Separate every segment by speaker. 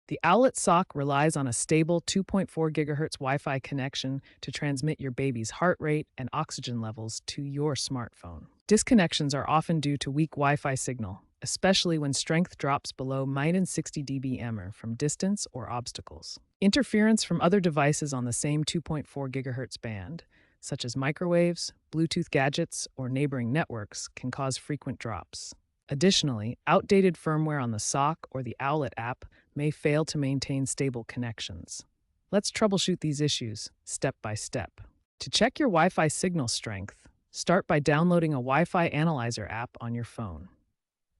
Speaker 1: The Owlet sock relies on a stable 2.4 gigahertz Wi Fi connection to transmit your baby's heart rate and oxygen levels to your smartphone. Disconnections are often due to weak Wi Fi signal, especially when strength drops below 60 dBm from distance or obstacles. Interference from other devices on the same 2.4 gigahertz band, such as microwaves, Bluetooth gadgets, or neighboring networks, can cause frequent drops. Additionally, outdated firmware on the sock or the Owlet app may fail to maintain stable connections. Let's troubleshoot these issues step by step. To check your Wi Fi signal strength, start by downloading a Wi Fi Analyzer app on your phone.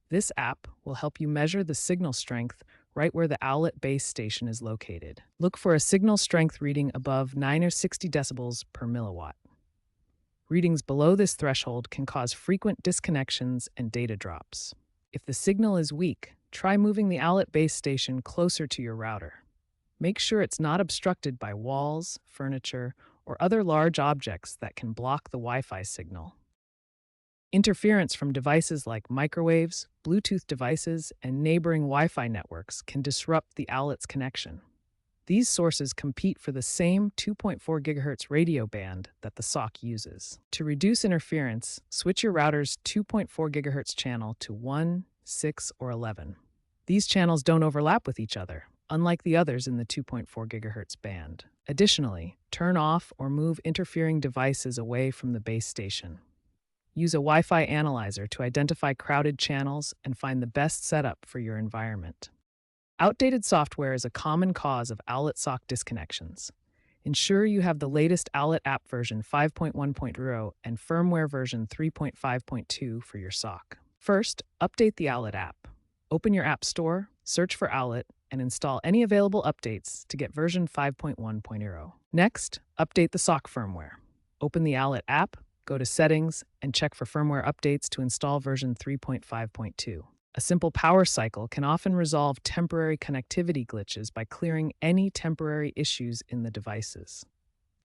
Speaker 1: This app will help you measure the signal strength right where the Owlet base station is located. Look for a signal strength reading above 9 or 60 decibels per milliwatt. Readings below this threshold can cause frequent disconnections and data drops. If the signal is weak, try moving the Owlet base station closer to your router. Make sure it's not obstructed by walls, furniture, or other large objects that can block the Wi-Fi signal. Interference from devices like microwaves, Bluetooth devices, and neighboring Wi-Fi networks can disrupt the Owlet's connection. These sources compete for the same 2.4 GHz radio band that the sock uses. To reduce interference, switch your router's 2.4 GHz channel to 1, 6, or 11. These channels don't overlap with each other, unlike the others in the 2.4 GHz band. Additionally, turn off or move interfering devices away from the base station. Use a Wi-Fi analyzer to identify crowded channels and find the best setup for your environment. Outdated software is a common cause of Owlet sock disconnections. Ensure you have the latest Owlet app version 5.1.0 and firmware version 3.5.2 for your sock. First, update the Owlet app. Open your App Store, search for Owlet, and install any available updates to get version 5.1.0. Next, update the sock firmware. Open the Owlet app, go to Settings, and check for firmware updates to install version 3.5.2. A simple power cycle can often resolve temporary connectivity glitches by clearing any temporary issues in the devices.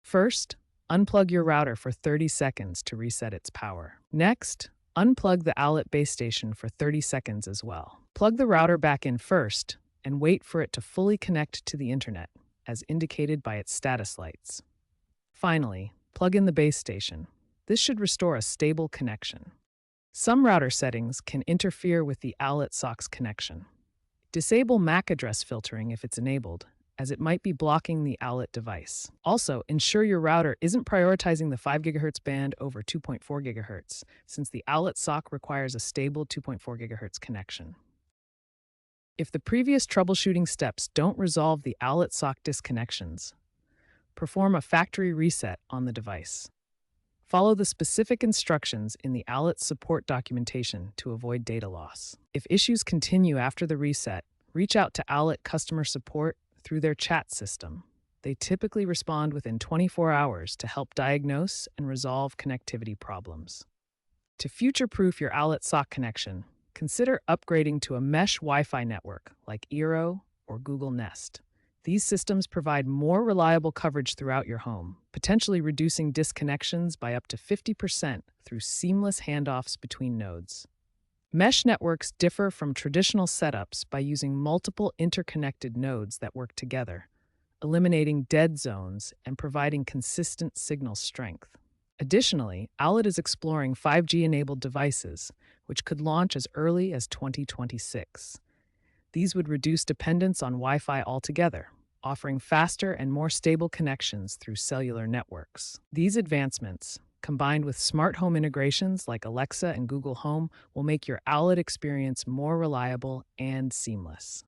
Speaker 1: First, unplug your router for 30 seconds to reset its power. Next, unplug the Owlet base station for 30 seconds as well. Plug the router back in first and wait for it to fully connect to the internet, as indicated by its status lights. Finally, plug in the base station. This should restore a stable connection. Some router settings can interfere with the Owlet sock's connection. Disable MAC address filtering if it's enabled, as it might be blocking the Owlet device. Also, ensure your router isn't prioritizing the 5 GHz band over 2.4 GHz, since the Owlet sock requires a stable 2.4 GHz connection. If the previous troubleshooting steps don't resolve the Owlet sock disconnections, perform a factory reset on the device. Follow the specific instructions in the Owlet support documentation to avoid data loss. If issues continue after the reset, reach out to Owlet customer support through their chat system. They typically respond within 24 hours to help diagnose and resolve connectivity problems. To future-proof your Owlet sock connection, consider upgrading to a mesh Wi-Fi network like Eero or Google Nest. These systems provide more reliable coverage throughout your home, potentially reducing disconnections by up to 50% through seamless handoffs between nodes. Mesh networks differ from traditional setups by using multiple interconnected nodes that work together, eliminating dead zones and providing consistent signal strength. Additionally, Owlet is exploring 5G-enabled devices, which could launch as early as 2026. These would reduce dependence on Wi-Fi altogether, offering faster and more stable connections through cellular networks. These advancements, combined with smart home integrations like Alexa and Google Home, will make your Owlet experience more reliable and seamless.